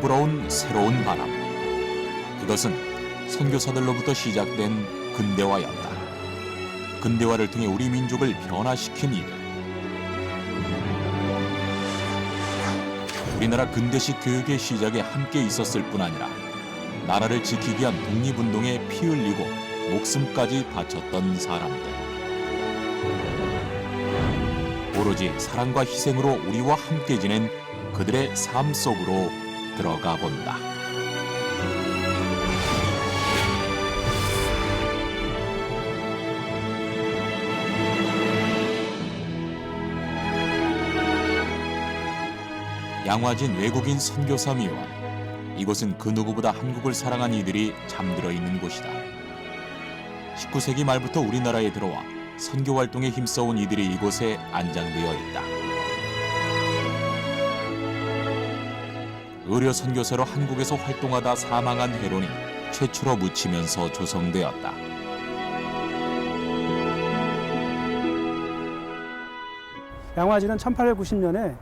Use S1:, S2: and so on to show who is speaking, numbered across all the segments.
S1: 불어온 새로운 바람. 이것은 선교사들로부터 시작된 근대화였다. 근대화를 통해 우리 민족을 변화시킨 이들. 우리나라 근대식 교육의 시작에 함께 있었을 뿐 아니라 나라를 지키기 위한 독립운동에 피 흘리고 목숨까지 바쳤던 사람들. 오로지 사랑과 희생으로 우리와 함께 지낸 그들의 삶 속으로 들어가 본다. 양화진 외국인 선교사 미원. 이곳은 그 누구보다 한국을 사랑한 이들이 잠들어 있는 곳이다. 19세기 말부터 우리나라에 들어와 선교 활동에 힘써온 이들이 이곳에 안장되어 있다. 의료 선교사로 한국에서 활동하다 사망한 해론이 최초로 묻히면서 조성되었다.
S2: 양화진은 1890년에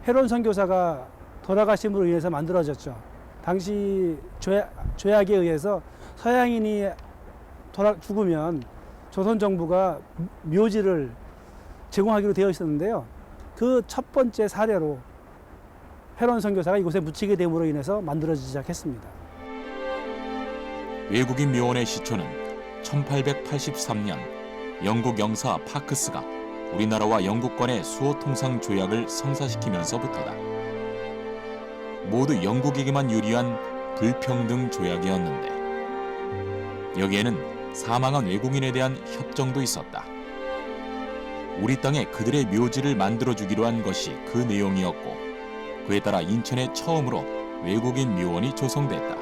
S2: 해론 선교사가 돌아가심으로 인해서 만들어졌죠. 당시 조약에 의해서 서양인이 죽으면 조선 정부가 묘지를 제공하기로 되어 있었는데요. 그 첫 번째 사례로 해론 선교사가 이곳에 묻히게 됨으로 인해서 만들어지기 시작했습니다.
S1: 외국인 묘원의 시초는 1883년 영국 영사 파크스가 우리나라와 영국 간의 수호 통상 조약을 성사시키면서부터다. 모두 영국에게만 유리한 불평등 조약이었는데 여기에는 사망한 외국인에 대한 협정도 있었다. 우리 땅에 그들의 묘지를 만들어주기로 한 것이 그 내용이었고 그에 따라 인천에 처음으로 외국인 묘원이 조성됐다.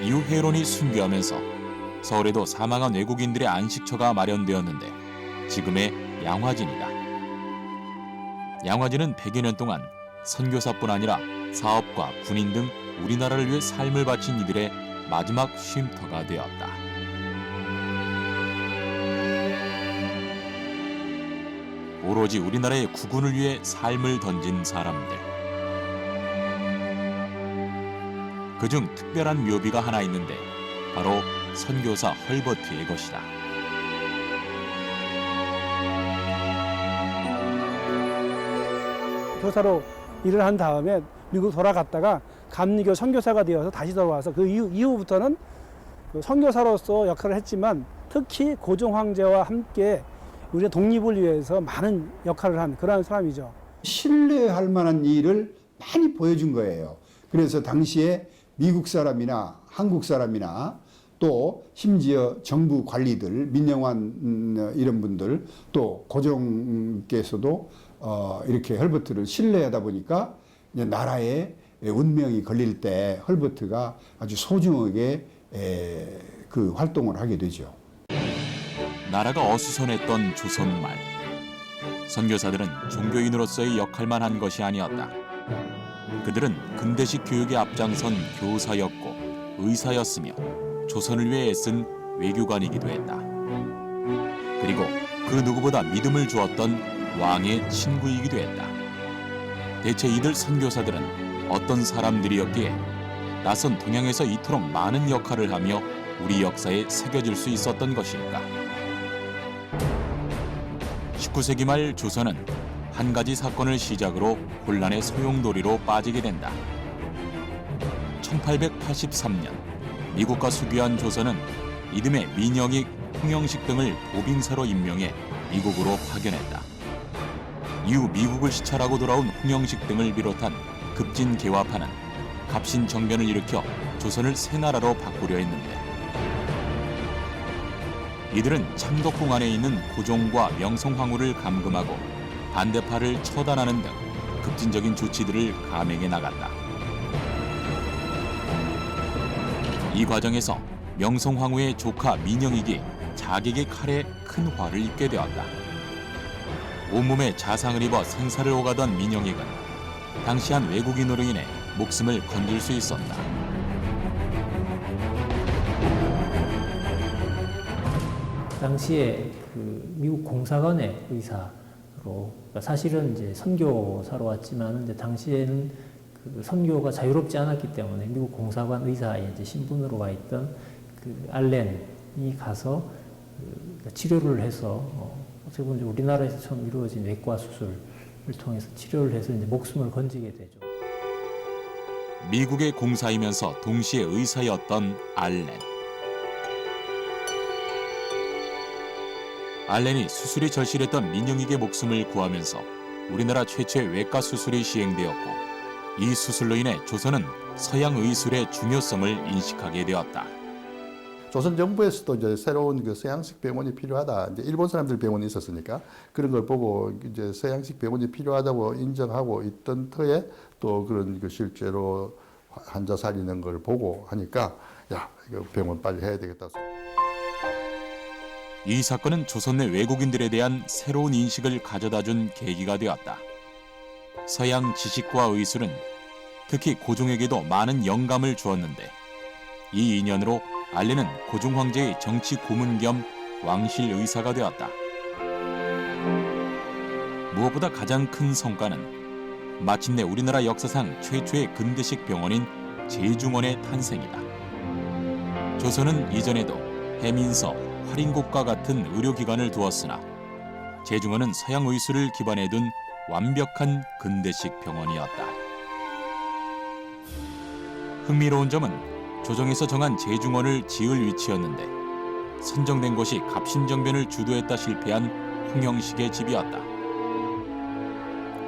S1: 이후 해론이 순교하면서 서울에도 사망한 외국인들의 안식처가 마련되었는데 지금의 양화진이다. 양화진은 100여 년 동안 선교사뿐 아니라 사업과 군인 등 우리나라를 위해 삶을 바친 이들의 마지막 쉼터가 되었다. 오로지 우리나라의 국군을 위해 삶을 던진 사람들. 그중 특별한 묘비가 하나 있는데 바로 선교사 헐버트의 것이다.
S2: 교사로 일을 한 다음에 미국 돌아갔다가 감리교 선교사가 되어서 다시 돌아와서 그 이후부터는 선교사로서 역할을 했지만 특히 고종 황제와 함께 우리의 독립을 위해서 많은 역할을 한 그런 사람이죠.
S3: 신뢰할 만한 일을 많이 보여준 거예요. 그래서 당시에 미국 사람이나 한국 사람이나 또 심지어 정부 관리들, 민영환 이런 분들 또 고종께서도 이렇게 헐버트를 신뢰하다 보니까 이제 나라의 운명이 걸릴 때 헐버트가 아주 소중하게 그 활동을 하게 되죠.
S1: 나라가 어수선했던 조선 말. 선교사들은 종교인으로서의 역할만 한 것이 아니었다. 그들은 근대식 교육에 앞장선 교사였고 의사였으며 조선을 위해 애쓴 외교관이기도 했다. 그리고 그 누구보다 믿음을 주었던 왕의 친구이기도 했다. 대체 이들 선교사들은 어떤 사람들이었기에 낯선 동양에서 이토록 많은 역할을 하며 우리 역사에 새겨질 수 있었던 것일까? 19세기 말 조선은 한 가지 사건을 시작으로 혼란의 소용돌이로 빠지게 된다. 1883년 미국과 수교한 조선은 이듬해 민영익, 홍영식 등을 보빙사로 임명해 미국으로 파견했다. 이후 미국을 시찰하고 돌아온 홍영식 등을 비롯한 급진 개화파는 갑신정변을 일으켜 조선을 새 나라로 바꾸려 했는데 이들은 창덕궁 안에 있는 고종과 명성황후를 감금하고 반대파를 처단하는 등 급진적인 조치들을 감행해 나갔다. 이 과정에서 명성황후의 조카 민영익이 자객의 칼에 큰 화를 입게 되었다. 온몸에 자상을 입어 생사를 오가던 민영익은 당시 한 외국인으로 인해 목숨을 건질 수 있었다.
S4: 당시에 그 미국 공사관의 의사로, 그러니까 사실은 이제 선교사로 왔지만 이제 당시에는 그 선교가 자유롭지 않았기 때문에 미국 공사관 의사의 이제 신분으로 와 있던 그 알렌이 가서 그 치료를 해서 어떻게 보면 우리나라에서 처음 이루어진 외과 수술을 통해서 치료를 해서 이제 목숨을 건지게 되죠.
S1: 미국의 공사이면서 동시에 의사였던 알렌. 알렌이 수술이 절실했던 민영익의 목숨을 구하면서 우리나라 최초의 외과 수술이 시행되었고, 이 수술로 인해 조선은 서양 의술의 중요성을 인식하게 되었다.
S5: 조선 정부에서도 이제 새로운 그 서양식 병원이 필요하다. 이제 일본 사람들 병원이 있었으니까 그런 걸 보고 이제 서양식 병원이 필요하다고 인정하고 있던 터에 또 그런 그 실제로 환자 살리는 걸 보고 하니까 야, 이거 병원 빨리 해야 되겠다.
S1: 이 사건은 조선 내 외국인들에 대한 새로운 인식을 가져다준 계기가 되었다. 서양 지식과 의술은 특히 고종에게도 많은 영감을 주었는데, 이 인연으로 알렌은 고종 황제의 정치 고문 겸 왕실 의사가 되었다. 무엇보다 가장 큰 성과는 마침내 우리나라 역사상 최초의 근대식 병원인 제중원의 탄생이다. 조선은 이전에도 해민서, 활인곡과 같은 의료기관을 두었으나 제중원은 서양 의술을 기반에 둔 완벽한 근대식 병원이었다. 흥미로운 점은 조정에서 정한 제중원을 지을 위치였는데 선정된 곳이 갑신정변을 주도했다 실패한 홍영식의 집이었다.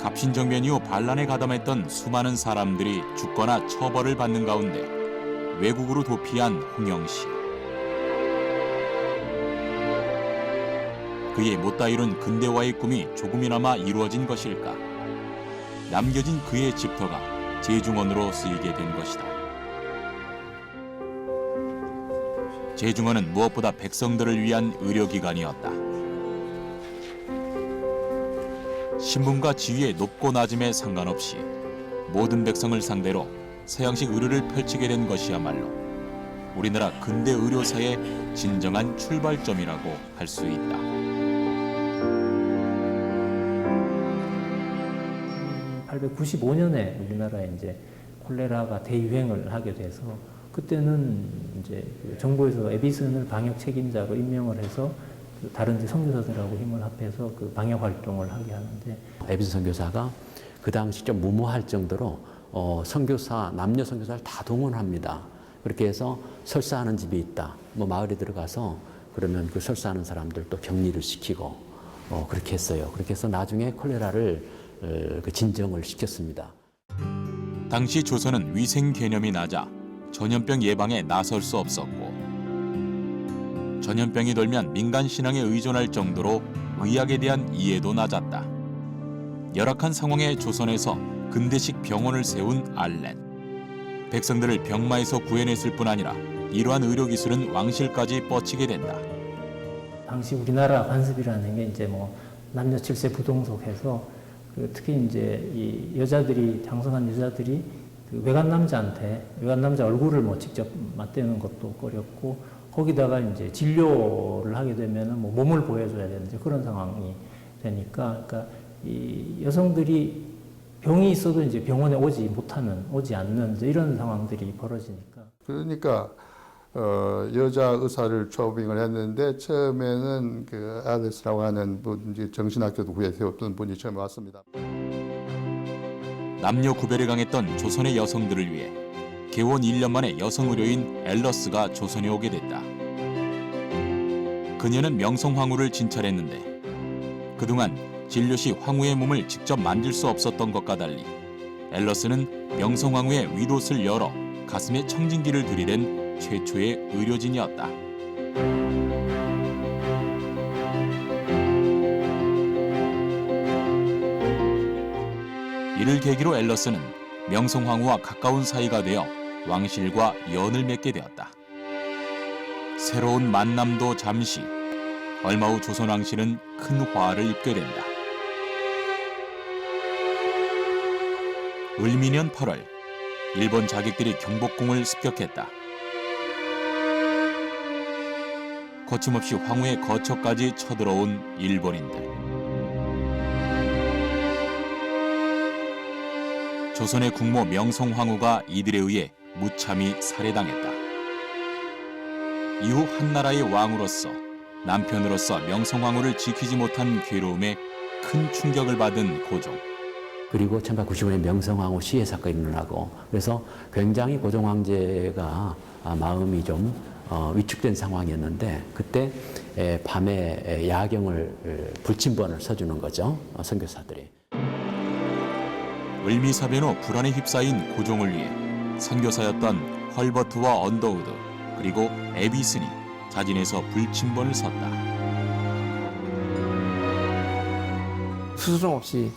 S1: 갑신정변 이후 반란에 가담했던 수많은 사람들이 죽거나 처벌을 받는 가운데 외국으로 도피한 홍영식. 그의 못다 이룬 근대화의 꿈이 조금이나마 이루어진 것일까? 남겨진 그의 집터가 제중원으로 쓰이게 된 것이다. 제중원은 무엇보다 백성들을 위한 의료기관이었다. 신분과 지위의 높고 낮음에 상관없이 모든 백성을 상대로 서양식 의료를 펼치게 된 것이야말로 우리나라 근대 의료사의 진정한 출발점이라고 할 수 있다.
S4: 1895년에 우리나라에 이제 콜레라가 대유행을 하게 돼서 그때는 이제 정부에서 에디슨을 방역 책임자로 임명을 해서 다른 이제 선교사들하고 힘을 합해서 그 방역 활동을 하게 하는데,
S6: 에비슨 선교사가 그 당시 좀 무모할 정도로 선교사, 남녀 선교사를 다 동원합니다. 그렇게 해서 설사하는 집이 있다. 뭐 마을에 들어가서 그러면 그 설사하는 사람들 또 격리를 시키고 그렇게 했어요. 그렇게 해서 나중에 콜레라를 그 진정을 시켰습니다.
S1: 당시 조선은 위생 개념이 낮아 전염병 예방에 나설 수 없었고, 전염병이 돌면 민간 신앙에 의존할 정도로 의학에 대한 이해도 낮았다. 열악한 상황의 조선에서 근대식 병원을 세운 알렌. 백성들을 병마에서 구해냈을 뿐 아니라 이러한 의료기술은 왕실까지 뻗치게 된다.
S4: 당시 우리나라 관습이라는 게 이제 뭐 남녀 7세 부동석해서 특히 이제 이 여자들이, 장성한 여자들이 그 외간 남자 얼굴을 뭐 직접 맞대는 것도 꺼렸고, 거기다가 이제 진료를 하게 되면은 뭐 몸을 보여줘야 되는 그런 상황이 되니까, 그러니까 이 여성들이 병이 있어도 이제 병원에 오지 않는 이제 이런 상황들이 벌어지니까.
S5: 그러니까 여자 의사를 초빙을 했는데 처음에는 그 알레스라고 하는 분, 이제 정신학교도 구해 세웠던 분이 처음에 왔습니다.
S1: 남녀 구별이 강했던 조선의 여성들을 위해 개원 1년 만에 여성 의료인 앨러스가 조선에 오게 됐다. 그녀는 명성황후를 진찰했는데 그동안 진료 시 황후의 몸을 직접 만질 수 없었던 것과 달리 앨러스는 명성황후의 윗옷을 열어 가슴에 청진기를 들이댄 최초의 의료진이었다. 이를 계기로 앨러스는 명성황후와 가까운 사이가 되어 왕실과 연을 맺게 되었다. 새로운 만남도 잠시, 얼마 후 조선 왕실은 큰 화를 입게 된다. 을미년 8월, 일본 자객들이 경복궁을 습격했다. 거침없이 황후의 거처까지 쳐들어온 일본인들. 조선의 국모 명성황후가 이들에 의해 무참히 살해당했다. 이후 한나라의 왕으로서 남편으로서 명성황후를 지키지 못한 괴로움에 큰 충격을 받은 고종.
S6: 그리고 1895년에 명성황후 시해 사건이 일어나고 그래서 굉장히 고종 황제가 마음이 좀 위축된 상황이었는데 그때 밤에 야경을 불침번을 서주는 거죠. 선교사들이.
S1: 을미사변 후 불안에 휩싸인 고종을 위해 선교사였던 헐버트와 언더우드 그리고 에비슨이 자진해서 불침번을 섰다.
S7: 스스럼 없이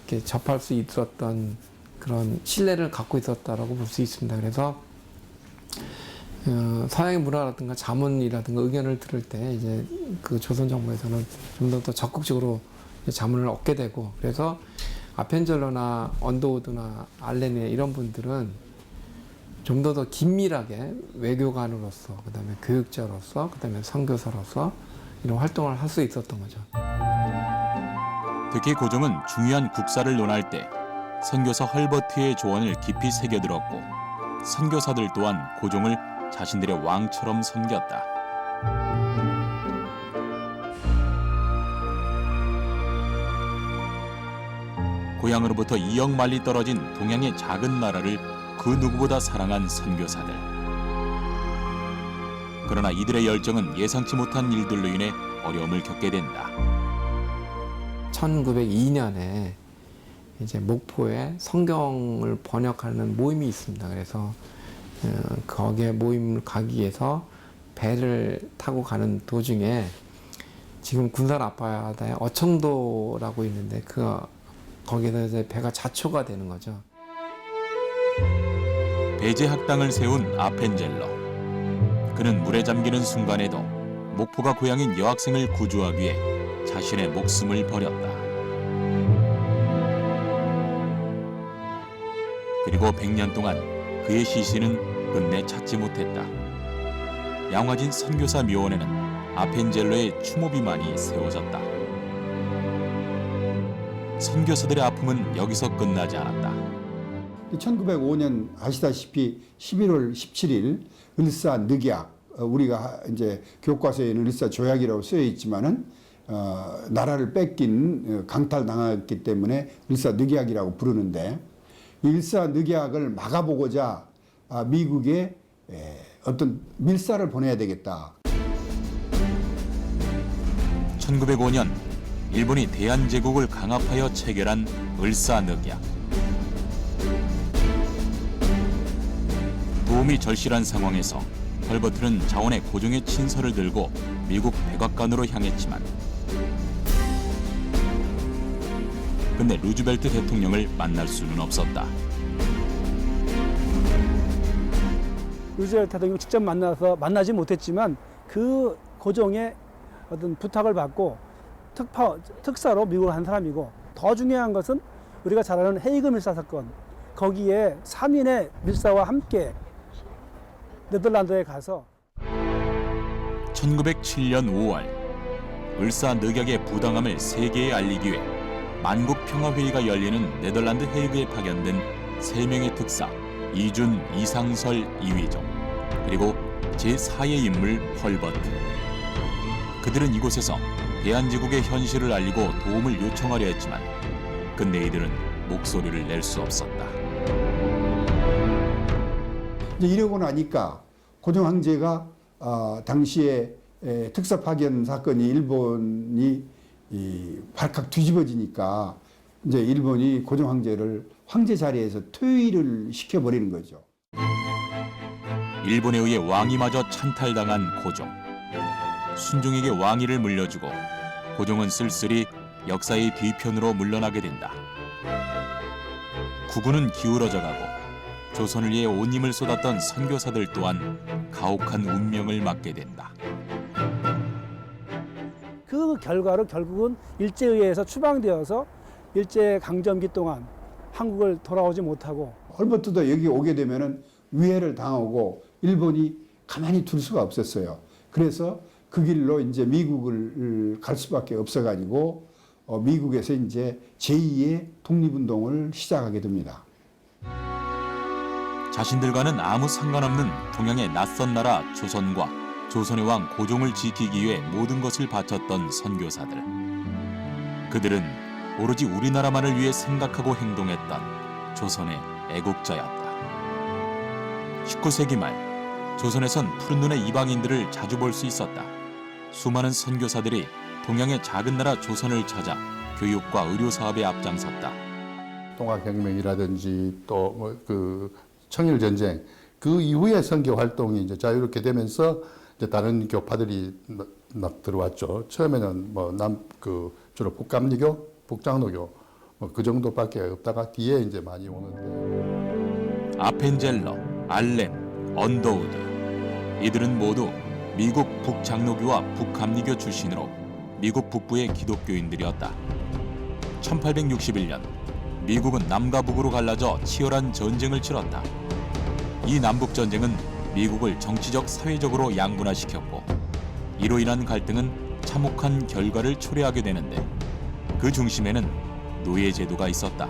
S7: 이렇게 접할 수 있었던 그런 신뢰를 갖고 있었다라고 볼 수 있습니다. 그래서 서양의 문화라든가 자문이라든가 의견을 들을 때 이제 그 조선 정부에서는 좀 더 적극적으로 자문을 얻게 되고 그래서 아펜젤러나 언더우드나 알렌의 이런 분들은 좀 더 긴밀하게 외교관으로서 그다음에 교육자로서 그다음에 선교사로서 이런 활동을 할 수 있었던 거죠.
S1: 특히 고종은 중요한 국사를 논할 때 선교사 헐버트의 조언을 깊이 새겨들었고 선교사들 또한 고종을 자신들의 왕처럼 섬겼다. 고향으로부터 2억 마리 떨어진 동양의 작은 나라를 그 누구보다 사랑한 선교사들. 그러나 이들의 열정은 예상치 못한 일들로 인해 어려움을 겪게 된다.
S7: 1902년에 이제 목포에 성경을 번역하는 모임이 있습니다. 그래서 거기에 모임을 가기 위해서 배를 타고 가는 도중에 지금 군산 앞바다에 어청도라고 있는데 거기서 이제 배가 자초가 되는 거죠.
S1: 배제 학당을 세운 아펜젤러. 그는 물에 잠기는 순간에도 목포가 고향인 여학생을 구조하기 위해 자신의 목숨을 버렸다. 그리고 100년 동안 그의 시신은 끝내 찾지 못했다. 양화진 선교사 묘원에는 아펜젤러의 추모비만이 세워졌다. 선교사들의 아픔은 여기서 끝나지 않았다.
S3: 1905년 아시다시피 11월 17일 을사 늑약, 우리가 이제 교과서에는 을사 조약이라고 쓰여 있지만은 나라를 뺏긴 강탈당했기 때문에 을사 늑약이라고 부르는데 이 을사 늑약을 막아보고자 미국에 어떤 밀사를 보내야 되겠다.
S1: 1905년 일본이 대한제국을 강압하여 체결한 을사늑약. 도움이 절실한 상황에서 헐버트는 자원의 고종의 친서를 들고 미국 백악관으로 향했지만 근데 루즈벨트 대통령을 만날 수는 없었다.
S2: 루즈벨트 대통령 직접 만나지 못했지만 그 고종의 어떤 부탁을 받고 특사로 미국을 한 사람이고 더 중요한 것은 우리가 잘 아는 헤이그 밀사 사건 거기에 3인의 밀사와 함께 네덜란드에 가서
S1: 1907년 5월 을사늑약의 부당함을 세계에 알리기 위해 만국평화회의가 열리는 네덜란드 헤이그에 파견된 3명의 특사 이준, 이상설, 이휘종 그리고 제4의 인물 헐버트. 그들은 이곳에서 대한제국의 현실을 알리고 도움을 요청하려 했지만 근데 이들은 목소리를 낼 수 없었다.
S3: 이제 이러고 나니까 고종 황제가 당시에 특사 파견 사건이 일본이 발칵 뒤집어지니까 이제 일본이 고종 황제를 황제 자리에서 퇴위를 시켜버리는 거죠.
S1: 일본에 의해 왕위마저 찬탈당한 고종. 순종에게 왕위를 물려주고 고종은 쓸쓸히 역사의 뒤편으로 물러나게 된다. 국군은 기울어져 가고 조선을 위해 온 힘을 쏟았던 선교사들 또한 가혹한 운명을 맞게 된다.
S2: 그 결과로 결국은 일제의회에서 추방되어서 일제 강점기 동안 한국을 돌아오지 못하고
S3: 헐버트도 여기 오게 되면은 위해를 당하고 일본이 가만히 둘 수가 없었어요. 그래서 그 길로 이제 미국을 갈 수밖에 없어가지고 미국에서 이제 제2의 독립운동을 시작하게 됩니다.
S1: 자신들과는 아무 상관없는 동양의 낯선 나라 조선과 조선의 왕 고종을 지키기 위해 모든 것을 바쳤던 선교사들. 그들은 오로지 우리나라만을 위해 생각하고 행동했던 조선의 애국자였다. 19세기 말 조선에선 푸른 눈의 이방인들을 자주 볼 수 있었다. 수많은 선교사들이 동양의 작은 나라 조선을 찾아 교육과 의료 사업에 앞장섰다.
S5: 동학혁명이라든지 또 뭐 그 청일전쟁 그 이후에 선교 활동이 이제 자유롭게 되면서 이제 다른 교파들이 막 들어왔죠. 처음에는 뭐 주로 북감리교, 북장로교 뭐 그 정도밖에 없다가 뒤에 이제 많이 오는데.
S1: 아펜젤러, 알렌, 언더우드 이들은 모두 미국 북장로교와 북감리교 출신으로 미국 북부의 기독교인들이었다. 1861년 미국은 남과 북으로 갈라져 치열한 전쟁을 치렀다. 이 남북전쟁은 미국을 정치적, 사회적으로 양분화시켰고 이로 인한 갈등은 참혹한 결과를 초래하게 되는데 그 중심에는 노예제도가 있었다.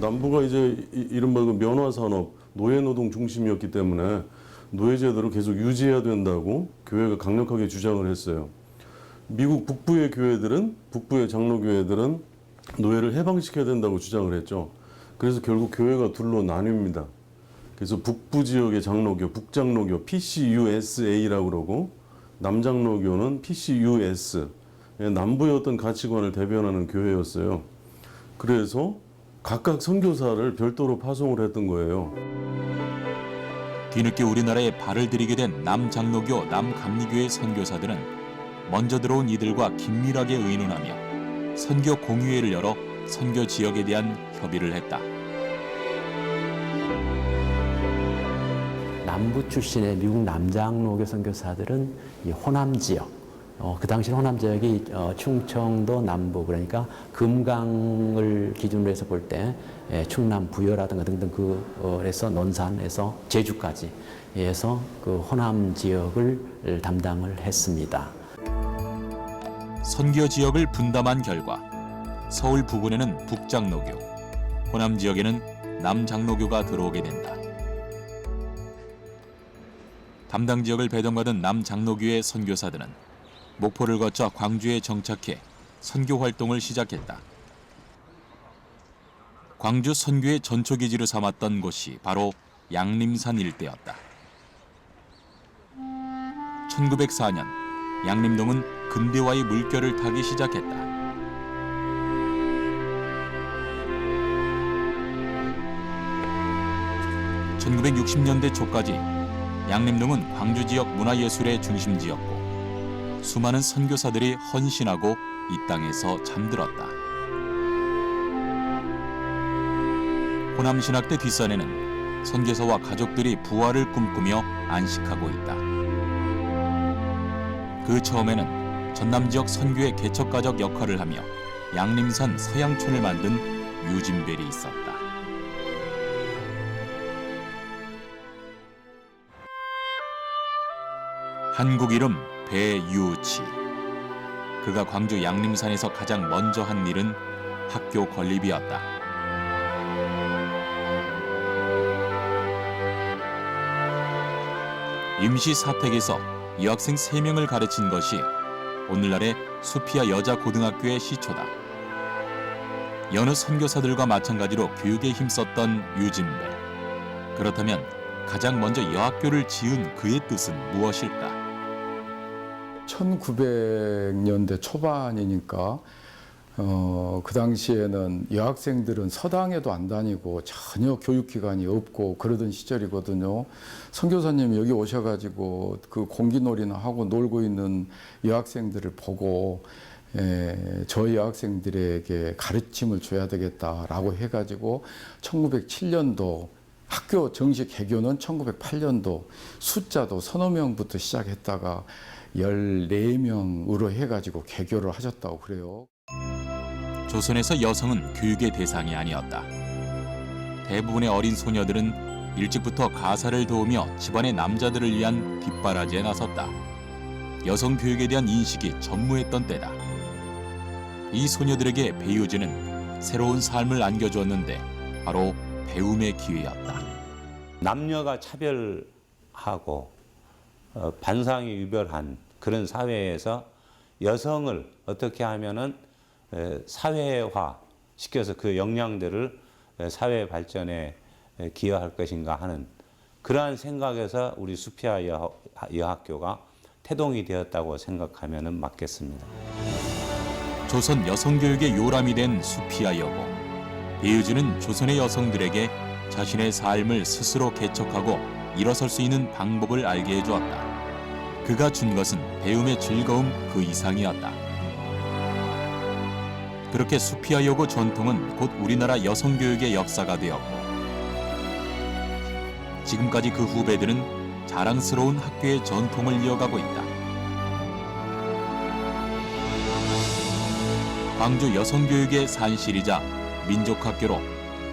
S8: 남부가 이제 이른바 그 면화산업, 노예노동 중심이었기 때문에 노예제도를 계속 유지해야 된다고 교회가 강력하게 주장을 했어요. 미국 북부의 교회들은, 북부의 장로교회들은 노예를 해방시켜야 된다고 주장을 했죠. 그래서 결국 교회가 둘로 나뉩니다. 그래서 북부 지역의 장로교, 북장로교, PCUSA라고 그러고 남장로교는 PCUS, 남부의 어떤 가치관을 대변하는 교회였어요. 그래서 각각 선교사를 별도로 파송을 했던 거예요.
S1: 뒤늦게 우리나라에 발을 들이게 된 남장로교, 남감리교의 선교사들은 먼저 들어온 이들과 긴밀하게 의논하며 선교 공유회를 열어 선교 지역에 대한 협의를 했다.
S6: 남부 출신의 미국 남장로교 선교사들은 이 호남 지역, 그 당시 호남 지역이 충청도 남부, 그러니까 금강을 기준으로 해서 볼 때 충남 부여라든가 등등 그래서 논산에서 제주까지 해서 그 호남 지역을 담당을 했습니다.
S1: 선교 지역을 분담한 결과 서울 부근에는 북장로교, 호남 지역에는 남장로교가 들어오게 된다. 담당 지역을 배정받은 남장로교의 선교사들은 목포를 거쳐 광주에 정착해 선교 활동을 시작했다. 광주 선교의 전초기지로 삼았던 곳이 바로 양림산 일대였다. 1904년 양림동은 근대화의 물결을 타기 시작했다. (1960년대) 초까지 양림동은 광주 지역 문화예술의 중심지였고 수많은 선교사들이 헌신하고 이 땅에서 잠들었다. 호남신학대 뒷산에는 선교사와 가족들이 부활을 꿈꾸며 안식하고 있다. 그 처음에는 전남 지역 선교의 개척가적 역할을 하며 양림산 서양촌을 만든 유진벨이 있었다. 한국 이름 배유치. 그가 광주 양림산에서 가장 먼저 한 일은 학교 건립이었다. 임시 사택에서 여학생 3명을 가르친 것이 오늘날의 수피아 여자고등학교의 시초다. 여느 선교사들과 마찬가지로 교육에 힘썼던 유진벨. 그렇다면 가장 먼저 여학교를 지은 그의 뜻은 무엇일까?
S9: 1900년대 초반이니까 그 당시에는 여학생들은 서당에도 안 다니고 전혀 교육기관이 없고 그러던 시절이거든요. 선교사님이 여기 오셔가지고 그 공기놀이나 하고 놀고 있는 여학생들을 보고 저 여학생들에게 가르침을 줘야 되겠다라고 해가지고 1907년도 학교 정식 개교는 1908년도 숫자도 서너 명부터 시작했다가 14명으로 해가지고 개교를 하셨다고 그래요.
S1: 조선에서 여성은 교육의 대상이 아니었다. 대부분의 어린 소녀들은 일찍부터 가사를 도우며 집안의 남자들을 위한 뒷바라지에 나섰다. 여성 교육에 대한 인식이 전무했던 때다. 이 소녀들에게 배우지는 새로운 삶을 안겨주었는데 바로 배움의 기회였다.
S10: 남녀가 차별하고 반상이 유별한 그런 사회에서 여성을 어떻게 하면은 사회화 시켜서 그 역량들을 사회 발전에 기여할 것인가 하는 그러한 생각에서 우리 수피아 여학교가 태동이 되었다고 생각하면 맞겠습니다.
S1: 조선 여성교육의 요람이 된 수피아 여고. 배우지는 조선의 여성들에게 자신의 삶을 스스로 개척하고 일어설 수 있는 방법을 알게 해주었다. 그가 준 것은 배움의 즐거움 그 이상이었다. 그렇게 수피아 여고 전통은 곧 우리나라 여성교육의 역사가 되었고 지금까지 그 후배들은 자랑스러운 학교의 전통을 이어가고 있다. 광주 여성교육의 산실이자 민족학교로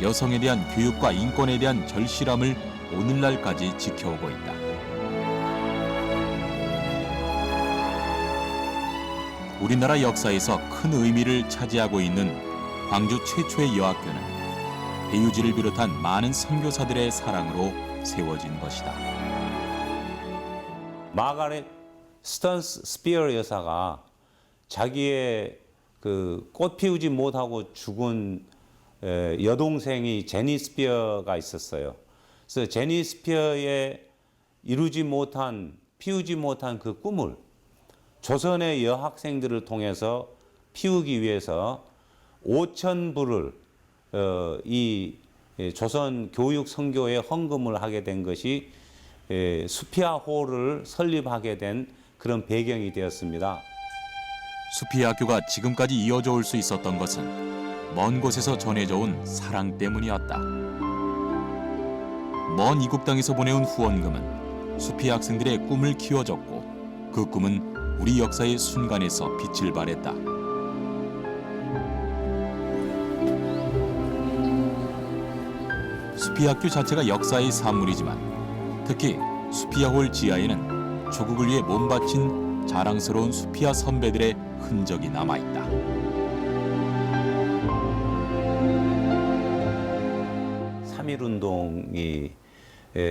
S1: 여성에 대한 교육과 인권에 대한 절실함을 오늘날까지 지켜오고 있다. 우리나라 역사에서 큰 의미를 차지하고 있는 광주 최초의 여학교는 배유지를 비롯한 많은 선교사들의 사랑으로 세워진 것이다.
S10: 마가렛 스턴스 스피어 여사가 자기의 그 꽃 피우지 못하고 죽은 여동생이 제니 스피어가 있었어요. 그래서 제니 스피어의 피우지 못한 그 꿈을 조선의 여학생들을 통해서 피우기 위해서 5,000불을 이 조선 교육 선교에 헌금을 하게 된 것이 수피아호를 설립하게 된 그런 배경이 되었습니다.
S1: 수피아 학교가 지금까지 이어져 올 수 있었던 것은 먼 곳에서 전해져 온 사랑 때문이었다. 먼 이국 땅에서 보내온 후원금은 수피아 학생들의 꿈을 키워줬고 그 꿈은 우리 역사의 순간에서 빛을 발했다. 수피아 학교 자체가 역사의 산물이지만 특히 수피아홀 지하에는 조국을 위해 몸바친 자랑스러운 수피아 선배들의 흔적이 남아있다.
S10: 삼일운동이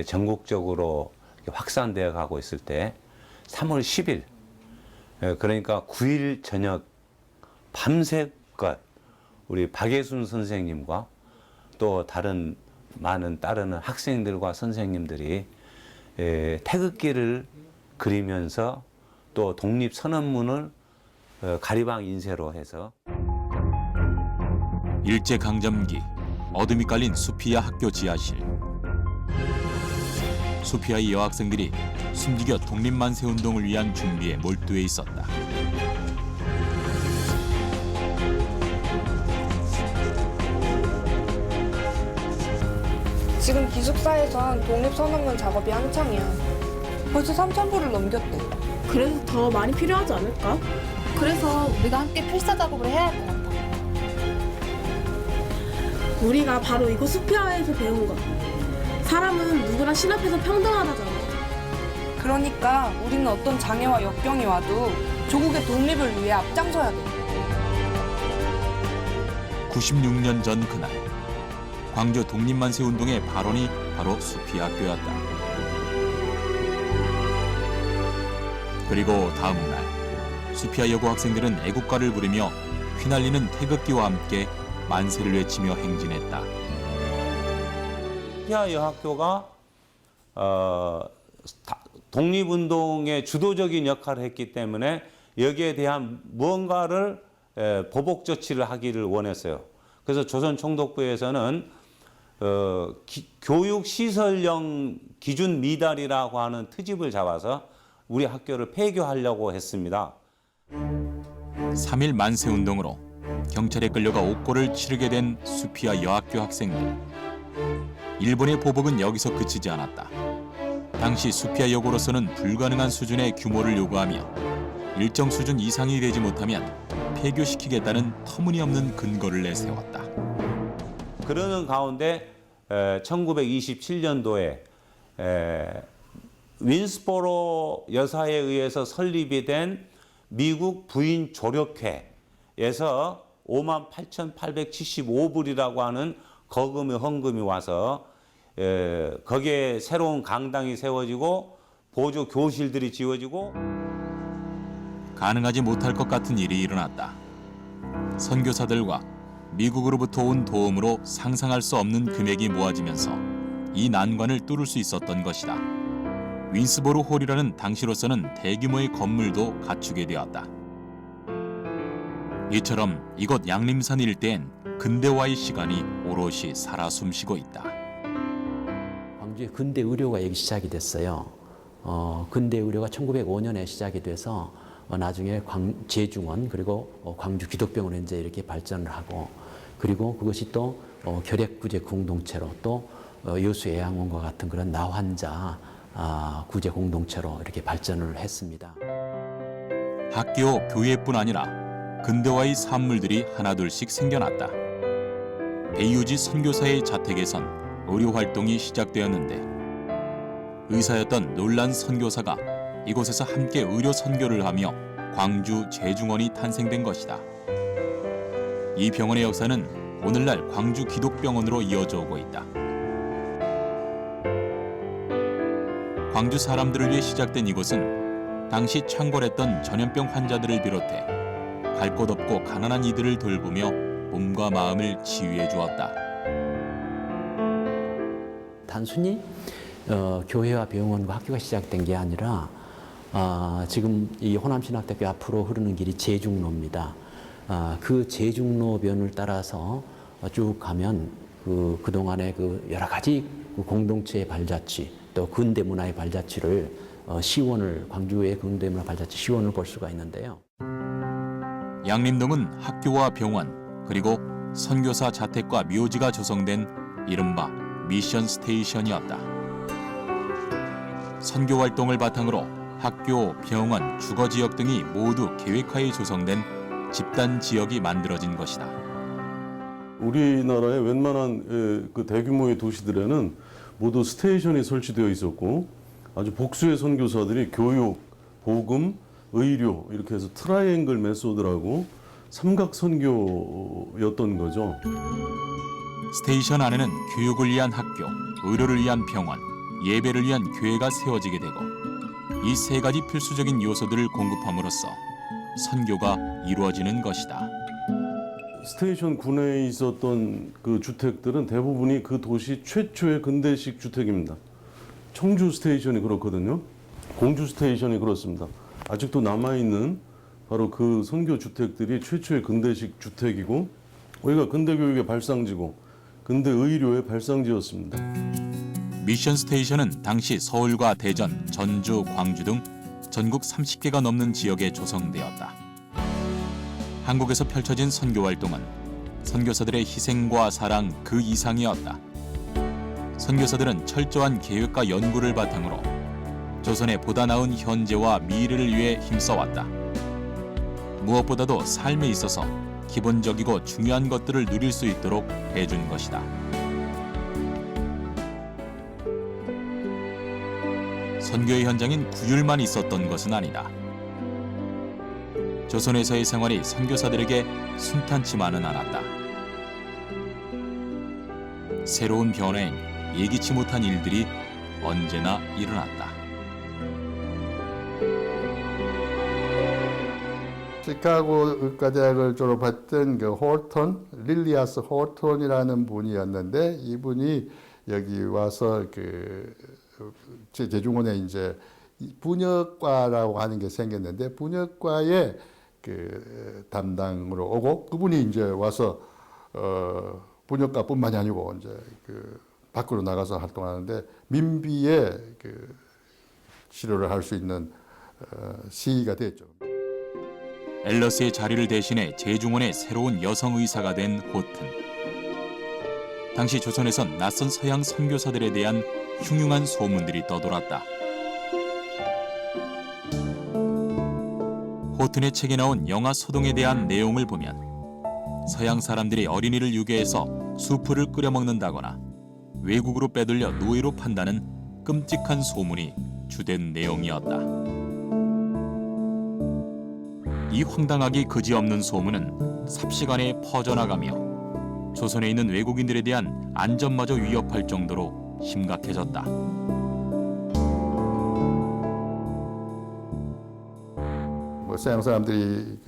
S10: 전국적으로 확산되어 가고 있을 때 3월 10일 그러니까 9일 저녁 밤새껏 우리 박예순 선생님과 또 다른 많은 따르는 학생들과 선생님들이 태극기를 그리면서 또 독립선언문을 가리방 인쇄로 해서
S1: 일제강점기 어둠이 깔린 수피아 학교 지하실. 수피아의 여학생들이 숨지겨 독립만세 운동을 위한 준비에 몰두해 있었다.
S11: 지금 기숙사에선 독립선언문 작업이 한창이야. 벌써 3,000부를 넘겼대.
S12: 그래서 더 많이 필요하지 않을까?
S11: 그래서 우리가 함께 필사 작업을 해야 할 것 같아.
S12: 우리가 바로 이곳 수피아에서 배운 것. 사람은 누구나 신 앞에서 평등하다잖아.
S11: 그러니까 우리는 어떤 장애와 역경이 와도 조국의 독립을 위해 앞장서야 돼.
S1: 96년 전 그날 광주 독립만세 운동의 발원이 바로 수피아 학교였다. 그리고 다음 날 수피아 여고 학생들은 애국가를 부르며 휘날리는 태극기와 함께 만세를 외치며 행진했다.
S10: 수피아 여학교가 독립운동의 주도적인 역할을 했기 때문에 여기에 대한 무언가를 보복 조치를 하기를 원했어요. 그래서 조선 총독부에서는 교육시설령 기준 미달이라고 하는 트집을 잡아서 우리 학교를 폐교하려고 했습니다.
S1: 3.1 만세운동으로 경찰에 끌려가 옥고를 치르게 된 수피아 여학교 학생들. 일본의 보복은 여기서 그치지 않았다. 당시 수피아 여고로서는 불가능한 수준의 규모를 요구하며 일정 수준 이상이 되지 못하면 폐교시키겠다는 터무니없는 근거를 내세웠다.
S10: 그러는 가운데 1927년도에 윈스보로 여사에 의해서 설립이 된 미국 부인 조력회에서 58,875불이라고 하는 거금의 헌금이 와서 거기에 새로운 강당이 세워지고 보조 교실들이 지어지고
S1: 가능하지 못할 것 같은 일이 일어났다. 선교사들과 미국으로부터 온 도움으로 상상할 수 없는 금액이 모아지면서 이 난관을 뚫을 수 있었던 것이다. 윈스보로 홀이라는 당시로서는 대규모의 건물도 갖추게 되었다. 이처럼 이곳 양림산 일대엔 근대화의 시간이 오롯이 살아 숨쉬고 있다.
S6: 광주에 근대 의료가 여기 시작이 됐어요. 근대 의료가 1905년에 시작이 돼서 나중에 제중원 그리고 광주 기독병원에 이제 이렇게 발전을 하고, 그리고 그것이 또 결핵구제 공동체로 또 여수애양원과 같은 그런 나환자 구제 공동체로 이렇게 발전을 했습니다.
S1: 학교, 교회뿐 아니라 근대화의 산물들이 하나둘씩 생겨났다. 배유지 선교사의 자택에선 의료 활동이 시작되었는데 의사였던 놀란 선교사가 이곳에서 함께 의료 선교를 하며 광주 제중원이 탄생된 것이다. 이 병원의 역사는 오늘날 광주 기독병원으로 이어져 오고 있다. 광주 사람들을 위해 시작된 이곳은 당시 창궐했던 전염병 환자들을 비롯해 갈 곳 없고 가난한 이들을 돌보며 몸과 마음을 치유해 주었다.
S6: 단순히 교회와 병원과 학교가 시작된 게 아니라 지금 이 호남신학대학교 앞으로 흐르는 길이 제중로입니다. 그 제중로변을 따라서 쭉 가면 그동안의 그 여러 가지 그 공동체의 발자취, 또 근대 문화의 발자취를 시원을, 광주의 근대 문화 발자취 시원을 볼 수가 있는데요.
S1: 양림동은 학교와 병원 그리고 선교사 자택과 묘지가 조성된 이른바 미션 스테이션이었다. 선교 활동을 바탕으로 학교, 병원, 주거지역 등이 모두 계획하에 조성된 집단 지역이 만들어진 것이다.
S8: 우리나라의 웬만한 그 대규모의 도시들에는 모두 스테이션이 설치되어 있었고 아주 복수의 선교사들이 교육, 복음, 의료 이렇게 해서 트라이앵글 메소드라고 삼각 선교였던 거죠.
S1: 스테이션 안에는 교육을 위한 학교, 의료를 위한 병원, 예배를 위한 교회가 세워지게 되고 이 세 가지 필수적인 요소들을 공급함으로써 선교가 이루어지는 것이다.
S8: 스테이션 군내에 있었던 그 주택들은 대부분이 그 도시 최초의 근대식 주택입니다. 청주 스테이션이 그렇거든요. 공주 스테이션이 그렇습니다. 아직도 남아있는 바로 그 선교 주택들이 최초의 근대식 주택이고 우리가 근대 교육의 발상지고 근대 의료의 발상지였습니다.
S1: 미션 스테이션은 당시 서울과 대전, 전주, 광주 등 전국 30개가 넘는 지역에 조성되었다. 한국에서 펼쳐진 선교 활동은 선교사들의 희생과 사랑 그 이상이었다. 선교사들은 철저한 계획과 연구를 바탕으로 조선의 보다 나은 현재와 미래를 위해 힘써왔다. 무엇보다도 삶에 있어서 기본적이고 중요한 것들을 누릴 수 있도록 해준 것이다. 선교의 현장인 구휼만 있었던 것은 아니다. 조선에서의 생활이 선교사들에게 순탄치만은 않았다. 새로운 변화엔 예기치 못한 일들이 언제나 일어났다.
S5: 시카고 의과대학을 졸업했던 그 홀턴, 릴리아스 홀턴이라는 분이었는데 이분이 여기 와서 그 제중원에 이제 분역과라고 하는 게 생겼는데 분역과의 그 담당으로 오고 그분이 이제 와서 분역과뿐만이 아니고 이제 그 밖으로 나가서 활동하는데 민비의 그 치료를 할 수 있는 시기가 됐죠.
S1: 앨러스의 자리를 대신해 제중원의 새로운 여성 의사가 된 호튼. 당시 조선에선 낯선 서양 선교사들에 대한 흉흉한 소문들이 떠돌았다. 호튼의 책에 나온 영아 소동에 대한 내용을 보면 서양 사람들이 어린이를 유괴해서 수프를 끓여 먹는다거나 외국으로 빼돌려 노예로 판다는 끔찍한 소문이 주된 내용이었다. 이 황당하기 그지없는 소문은 삽시간에 퍼져나가며 조선에 있는 외국인들에 대한 안전마저 위협할 정도로 심각해졌다.
S5: 뭐 서양 사람들이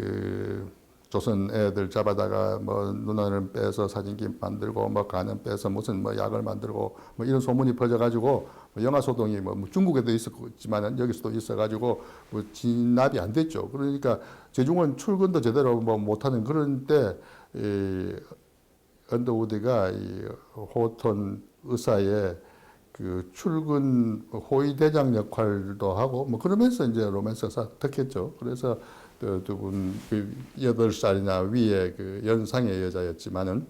S5: 조선 애들 잡아다가 뭐 눈알을 빼서 사진기 만들고 뭐 간을 빼서 무슨 뭐 약을 만들고 뭐 이런 소문이 퍼져가지고 뭐 영아 소동이 뭐 중국에도 있었지만 여기서도 있어가지고 뭐 진압이 안 됐죠. 그러니까 제중은 출근도 제대로 뭐 못하는 그런 때 언더우드가 이 호톤 의사의 그 출근 호위 대장 역할도 하고 뭐 그러면서 이제 로맨스가 득했죠. 그래서 두 분 8살이나 위에 그 연상의 여자였지만은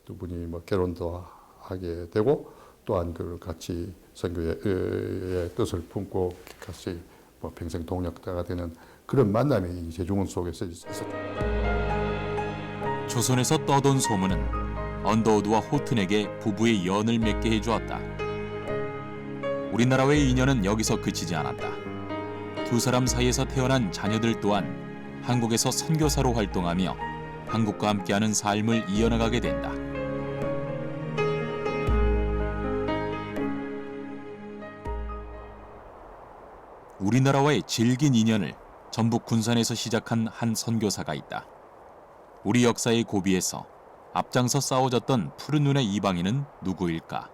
S5: 두 분이 뭐 결혼도 하게 되고 또한 그 같이 선교의 뜻을 품고 같이 뭐 평생 동역자가 되는 그런 만남이 제중원 속에서 있었다.
S1: 조선에서 떠돈 소문은 언더우드와 호튼에게 부부의 연을 맺게 해주었다. 우리나라와의 인연은 여기서 그치지 않았다. 두 사람 사이에서 태어난 자녀들 또한 한국에서 선교사로 활동하며 한국과 함께하는 삶을 이어나가게 된다. 우리나라와의 질긴 인연을 전북 군산에서 시작한 한 선교사가 있다. 우리 역사의 고비에서 앞장서 싸워졌던 푸른 눈의 이방인은 누구일까?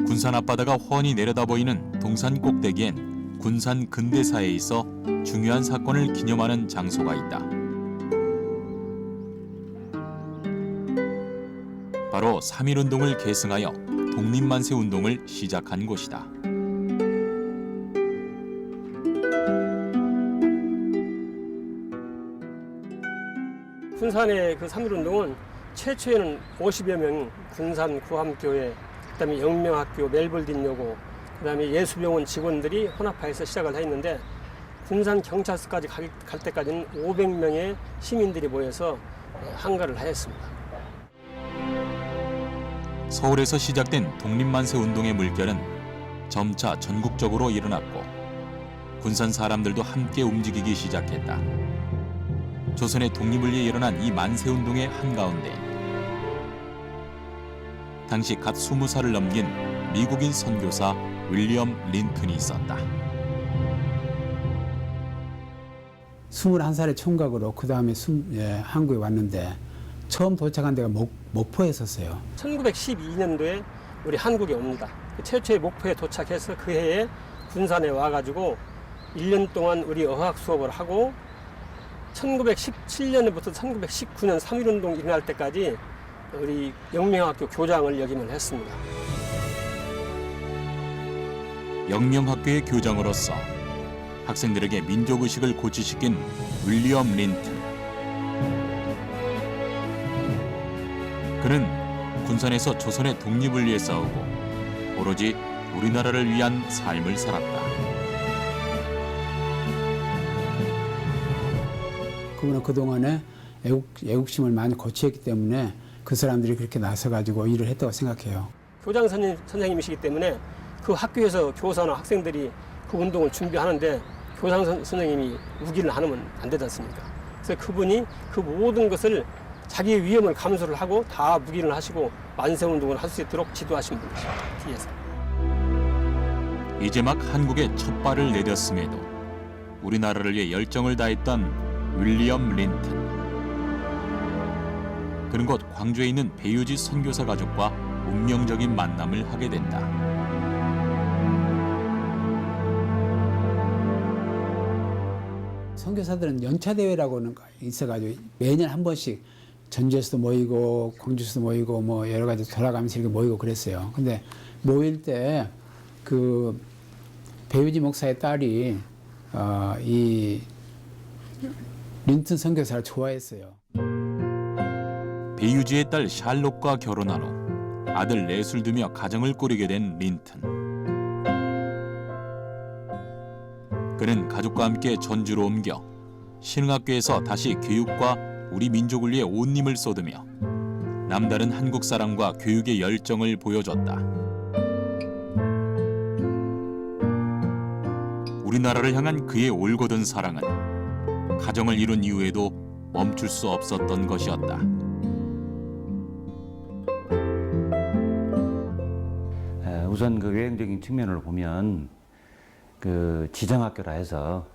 S1: 군산 앞바다가 훤히 내려다 보이는 동산 꼭대기엔 군산 근대사에 있어 중요한 사건을 기념하는 장소가 있다. 바로 3.1운동을 계승하여 독립만세운동을 시작한 곳이다.
S13: 군산의 그 3.1운동은 최초에는 50여 명 군산 구함교회, 그다음에 영명학교, 멜벌딘여고, 그다음에 예수병원 직원들이 혼합하여서 시작을 했는데 군산 경찰서까지 갈 때까지는 500명의 시민들이 모여서 항거를 하였습니다.
S1: 서울에서 시작된 독립만세운동의 물결은 점차 전국적으로 일어났고 군산 사람들도 함께 움직이기 시작했다. 조선의 독립을 위해 일어난 이 만세운동의 한가운데 당시 갓 20살을 넘긴 미국인 선교사 윌리엄 린튼이 있었다.
S14: 21살의 총각으로 그 다음에 한국에 왔는데 처음 도착한 데가 목포에 있었어요.
S13: 1912년도에 우리 한국에 옵니다. 최초의 목포에 도착해서 그 해에 군산에 와가지고 1년 동안 우리 어학 수업을 하고 1917년부터 1919년 3.1운동 일어날 때까지 우리 영명학교 교장을 역임을 했습니다.
S1: 영명학교의 교장으로서 학생들에게 민족의식을 고취시킨 윌리엄 린튼. 그는 군산에서 조선의 독립을 위해 싸우고 오로지 우리나라를 위한 삶을 살았다.
S14: 그분은 그동안에 애국심을 많이 고취했기 때문에 그 사람들이 그렇게 나서가지고 일을 했다고 생각해요.
S13: 교장 선생님이시기 때문에 그 학교에서 교사나 학생들이 그 운동을 준비하는데 교장 선생님이 우기를 안 하면 안 되지 않습니까? 그래서 그분이 그 모든 것을 자기의 위험을 감수를 하고 다 묵인을 하시고 만세운동을 할 수 있도록 지도하신 분이죠. 뒤에서.
S1: 이제 막 한국에 첫 발을 내뎠음에도 우리나라를 위해 열정을 다했던 윌리엄 린튼. 그는 곧 광주에 있는 배유지 선교사 가족과 운명적인 만남을 하게 된다.
S14: 선교사들은 연차 대회라고는 있어가지고 매년 한 번씩 전주에서도 모이고 광주에서도 모이고 뭐 여러 가지 돌아가면서 이렇게 모이고 그랬어요. 근데 모일 때 그 배유지 목사의 딸이 이 린튼 선교사를 좋아했어요.
S1: 배유지의 딸 샬롯과 결혼한 후 아들 넷을 두며 가정을 꾸리게 된 린튼. 그는 가족과 함께 전주로 옮겨 신흥학교에서 다시 교육과 우리 민족을 위해 온 힘을 쏟으며 남다른 한국 사랑과 교육의 열정을 보여줬다. 우리나라를 향한 그의 올곧은 사랑은 가정을 이룬 이후에도 멈출 수 없었던 것이었다.
S15: 우선 그 외형적인 측면으로 보면 그 지정학교라 해서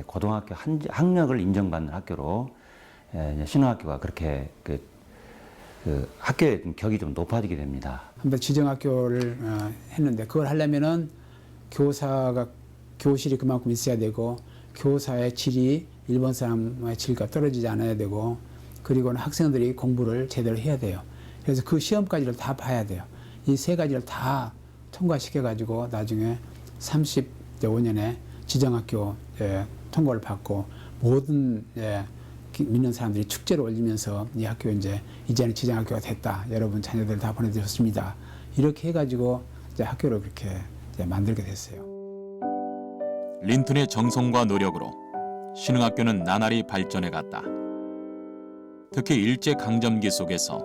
S15: 고등학교 학력을 인정받는 학교로 신흥학교가 그렇게 그 학교의 격이 좀 높아지게 됩니다.
S14: 한번 지정학교를 했는데 그걸 하려면은 교실이 그만큼 있어야 되고 교사의 질이 일본 사람의 질과 떨어지지 않아야 되고 그리고는 학생들이 공부를 제대로 해야 돼요. 그래서 그 시험까지를 다 봐야 돼요. 이 세 가지를 다 통과시켜가지고 나중에 35년에 지정학교 통과를 받고 모든 믿는 사람들이 축제를 올리면서 이 학교 이제는 지정학교가 됐다. 여러분 자녀들 다 보내드렸습니다. 이렇게 해가지고 이제 학교를 그렇게 만들게 됐어요.
S1: 린튼의 정성과 노력으로 신흥학교는 나날이 발전해갔다. 특히 일제강점기 속에서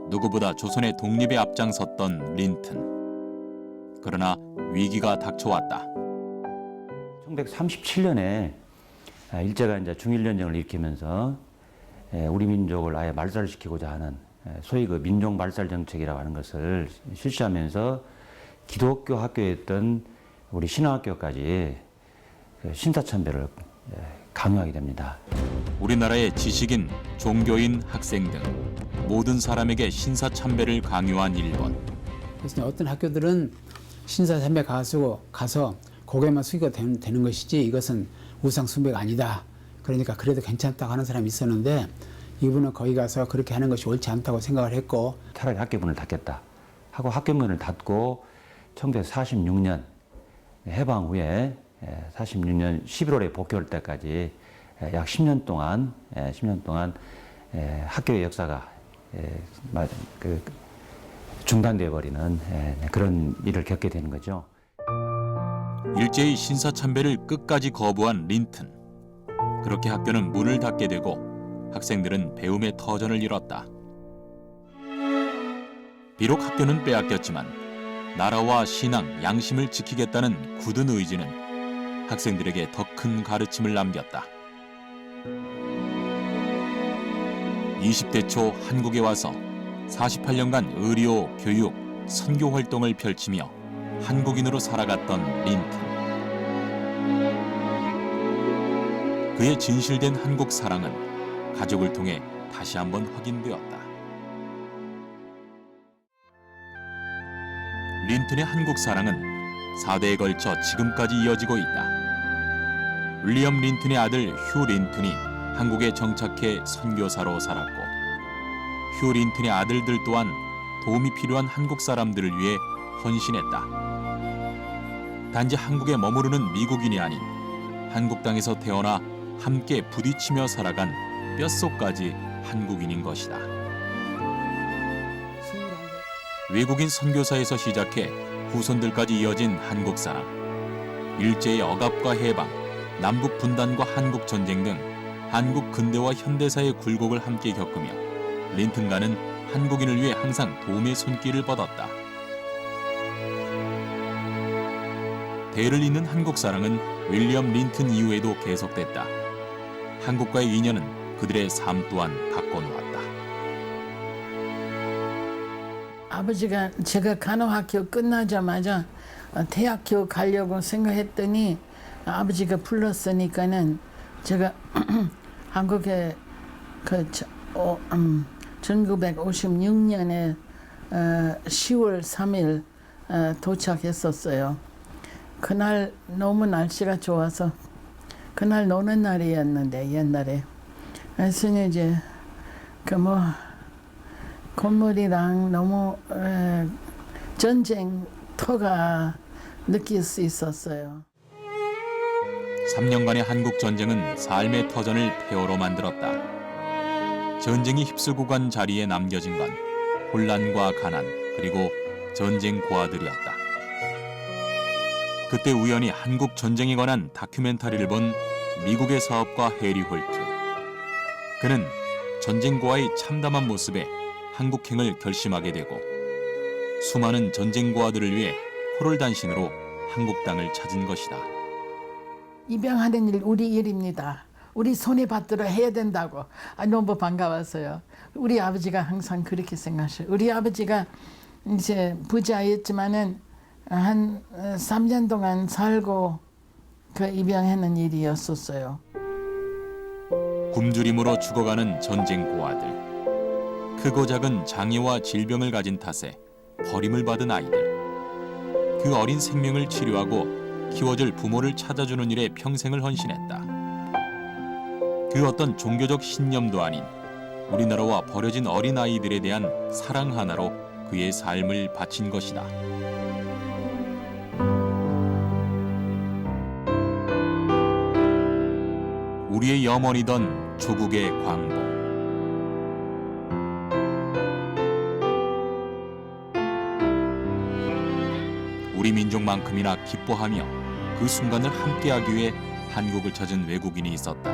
S1: 누구보다 조선의 독립에 앞장섰던 린튼. 그러나 위기가 닥쳐왔다.
S15: 1937년에 일제가 이제 중일전쟁을 일으키면서 우리 민족을 아예 말살시키고자 하는 소위 그 민족 말살 정책이라고 하는 것을 실시하면서 기독교 학교였던 우리 신흥학교까지 신사참배를 강요하게 됩니다.
S1: 우리나라의 지식인, 종교인, 학생 등 모든 사람에게 신사참배를 강요한 일본.
S14: 그래서 어떤 학교들은 신사참배 가서 고개만 숙이고 되는 것이지 이것은 우상 숭배가 아니다. 그러니까 그래도 괜찮다고 하는 사람이 있었는데 이분은 거기 가서 그렇게 하는 것이 옳지 않다고 생각을 했고
S15: 차라리 학교문을 닫겠다 하고 학교문을 닫고 1946년 해방 후에 46년 11월에 복귀할 때까지 약 10년 동안 학교의 역사가 중단되어 버리는 그런 일을 겪게 되는 거죠.
S1: 일제히 신사참배를 끝까지 거부한 린튼. 그렇게 학교는 문을 닫게 되고 학생들은 배움의 터전을 잃었다. 비록 학교는 빼앗겼지만 나라와 신앙, 양심을 지키겠다는 굳은 의지는 학생들에게 더 큰 가르침을 남겼다. 20대 초 한국에 와서 48년간 의료, 교육, 선교 활동을 펼치며 한국인으로 살아갔던 린튼. 그의 진실된 한국 사랑은 가족을 통해 다시 한번 확인되었다. 린튼의 한국 사랑은 4대에 걸쳐 지금까지 이어지고 있다. 윌리엄 린튼의 아들 휴 린튼이 한국에 정착해 선교사로 살았고 휴 린튼의 아들들 또한 도움이 필요한 한국 사람들을 위해 헌신했다. 단지 한국에 머무르는 미국인이 아닌 한국 땅에서 태어나 함께 부딪히며 살아간 뼛속까지 한국인인 것이다. 외국인 선교사에서 시작해 후손들까지 이어진 한국 사랑. 일제의 억압과 해방, 남북 분단과 한국 전쟁 등 한국 근대와 현대사의 굴곡을 함께 겪으며 린튼가는 한국인을 위해 항상 도움의 손길을 뻗었다. 대를 잇는 한국 사랑은 윌리엄 린튼 이후에도 계속됐다. 한국과의 인연은 그들의 삶 또한 바꿔놓았다.
S16: 아버지가 제가 간호학교 끝나자마자 대학교 가려고 생각했더니 아버지가 불렀으니까는 제가 한국에 1956년에 10월 3일 도착했었어요. 그날 너무 날씨가 좋아서 그날 노는 날이었는데 옛날에 그래서 이제 건물이랑 너무 전쟁터가 느낄 수 있었어요.
S1: 3년간의 한국 전쟁은 삶의 터전을 폐허로 만들었다. 전쟁이 휩쓸고 간 자리에 남겨진 건 혼란과 가난 그리고 전쟁 고아들이었다. 그때 우연히 한국 전쟁에 관한 다큐멘터리를 본 미국의 사업가 해리 홀트. 그는 전쟁 고아의 참담한 모습에 한국행을 결심하게 되고 수많은 전쟁 고아들을 위해 포롤단신으로 한국 땅을 찾은 것이다.
S16: 입양하는 일 우리 일입니다. 우리 손에 받들어 해야 된다고. 너무 반가웠어요. 우리 아버지가 항상 그렇게 생각하셔요. 우리 아버지가 이제 부자였지만은 한 3년 동안 살고 그 입양하는 일이었었어요.
S1: 굶주림으로 죽어가는 전쟁 고아들. 크고 작은 장애와 질병을 가진 탓에 버림을 받은 아이들. 그 어린 생명을 치료하고 키워줄 부모를 찾아주는 일에 평생을 헌신했다. 그 어떤 종교적 신념도 아닌 우리나라와 버려진 어린아이들에 대한 사랑 하나로 그의 삶을 바친 것이다. 우리의 염원이던 조국의 광복. 우리 민족만큼이나 기뻐하며 그 순간을 함께하기 위해 한국을 찾은 외국인이 있었다.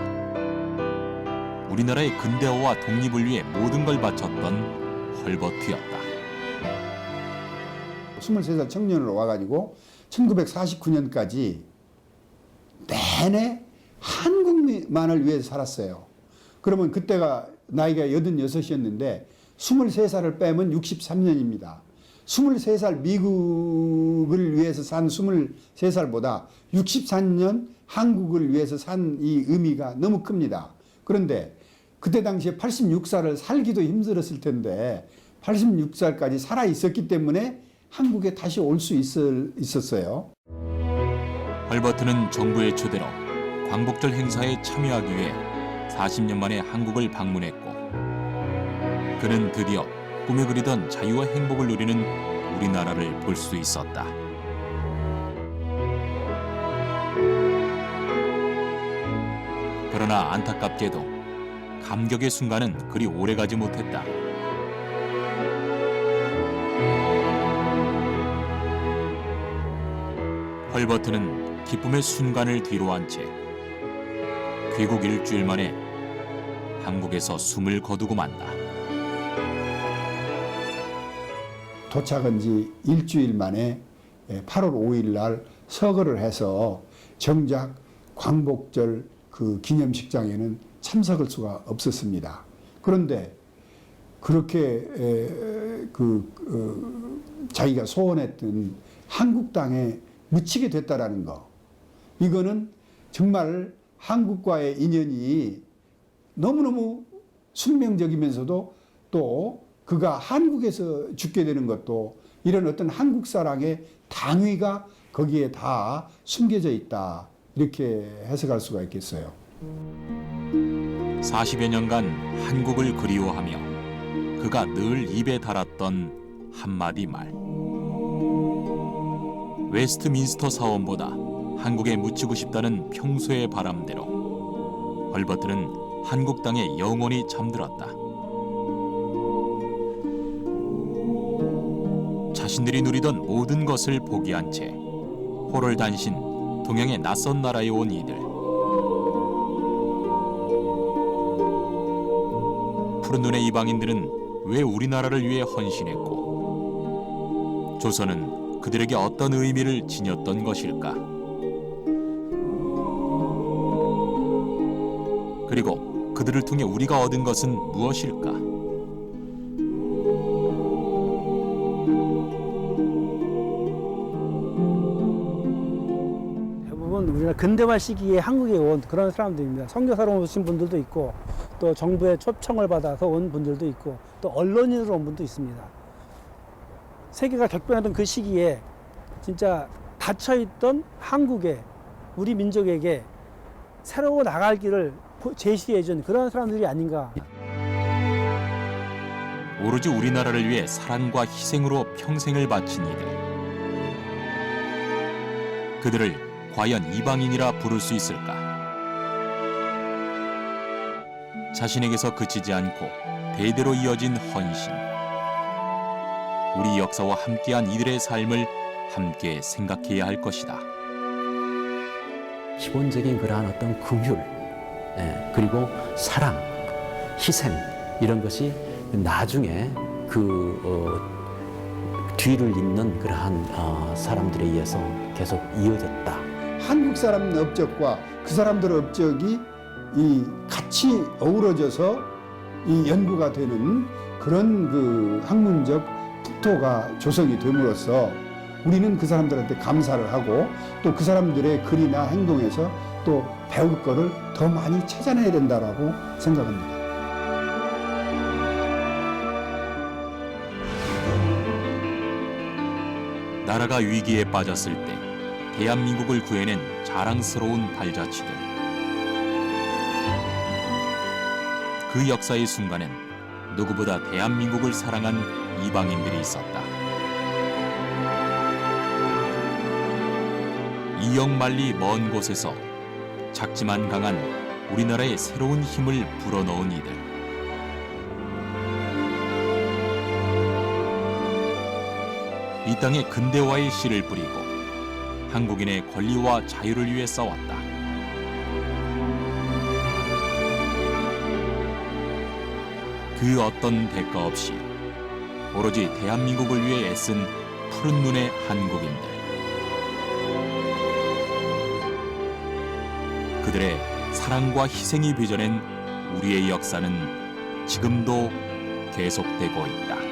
S1: 우리나라의 근대화와 독립을 위해 모든 걸 바쳤던 헐버트였다.
S3: 23살 청년으로 와가지고 1949년까지 내내 한국만을 위해서 살았어요. 그러면 그때가 나이가 86이었는데 23살을 빼면 63년입니다. 23살 미국을 위해서 산 23살보다 63년 한국을 위해서 산 이 의미가 너무 큽니다. 그런데 그때 당시에 86살을 살기도 힘들었을 텐데 86살까지 살아 있었기 때문에 한국에 다시 올 수 있었어요.
S1: 헐버트는 정부의 초대로 광복절 행사에 참여하기 위해 40년 만에 한국을 방문했고 그는 드디어 꿈에 그리던 자유와 행복을 누리는 우리나라를 볼 수 있었다. 그러나 안타깝게도 감격의 순간은 그리 오래가지 못했다. 헐버트는 기쁨의 순간을 뒤로한 채 귀국 일주일 만에 한국에서 숨을 거두고 만다.
S3: 도착한 지 일주일 만에 8월 5일 날 서거를 해서 정작 광복절 그 기념식장에는 참석할 수가 없었습니다. 그런데 그렇게 자기가 소원했던 한국 땅에 묻히게 됐다라는 거, 이거는 정말 한국과의 인연이 너무너무 숙명적이면서도 또 그가 한국에서 죽게 되는 것도 이런 어떤 한국 사랑의 당위가 거기에 다 숨겨져 있다, 이렇게 해석할 수가 있겠어요.
S1: 40여 년간 한국을 그리워하며 그가 늘 입에 달았던 한마디 말. 웨스트민스터 사원보다 한국에 묻히고 싶다는 평소의 바람대로 헐버트는 한국 땅에 영원히 잠들었다. 자신들이 누리던 모든 것을 포기한 채 포롤단신, 동양의 낯선 나라에 온 이들. 푸른 눈의 이방인들은 왜 우리나라를 위해 헌신했고 조선은 그들에게 어떤 의미를 지녔던 것일까? 그리고 그들을 통해 우리가 얻은 것은 무엇일까?
S2: 대부분 우리나라 근대화 시기에 한국에 온 그런 사람들입니다. 선교사로 오신 분들도 있고 또 정부의 초청을 받아서 온 분들도 있고 또 언론인으로 온 분도 있습니다. 세계가 격변하던 그 시기에 진짜 닫혀있던 한국에, 우리 민족에게 새로워 나갈 길을 제시해준 그런 사람들이 아닌가.
S1: 오로지 우리나라를 위해 사랑과 희생으로 평생을 바친 이들. 그들을 과연 이방인이라 부를 수 있을까? 자신에게서 그치지 않고 대대로 이어진 헌신. 우리 역사와 함께한 이들의 삶을 함께 생각해야 할 것이다.
S6: 기본적인 그러한 어떤 긍휼, 그리고 사랑, 희생 이런 것이 나중에 뒤를 잇는 그러한 사람들에 의해서 계속 이어졌다.
S3: 한국 사람 업적과 그 사람들의 업적이 같이 어우러져서 이 연구가 되는 그런 그 학문적 국토가 조성이 됨으로써 우리는 그 사람들한테 감사를 하고 또 그 사람들의 글이나 행동에서 또 배울 거를 더 많이 찾아내야 된다라고 생각합니다.
S1: 나라가 위기에 빠졌을 때 대한민국을 구해낸 자랑스러운 발자취들. 그 역사의 순간엔 누구보다 대한민국을 사랑한 이방인들이 있었다. 이역만리 먼 곳에서 작지만 강한 우리나라의 새로운 힘을 불어넣은 이들. 이 땅에 근대화의 씨를 뿌리고 한국인의 권리와 자유를 위해 싸웠다. 그 어떤 대가 없이 오로지 대한민국을 위해 애쓴 푸른 눈의 한국인들. 그들의 사랑과 희생이 빚어낸 우리의 역사는 지금도 계속되고 있다.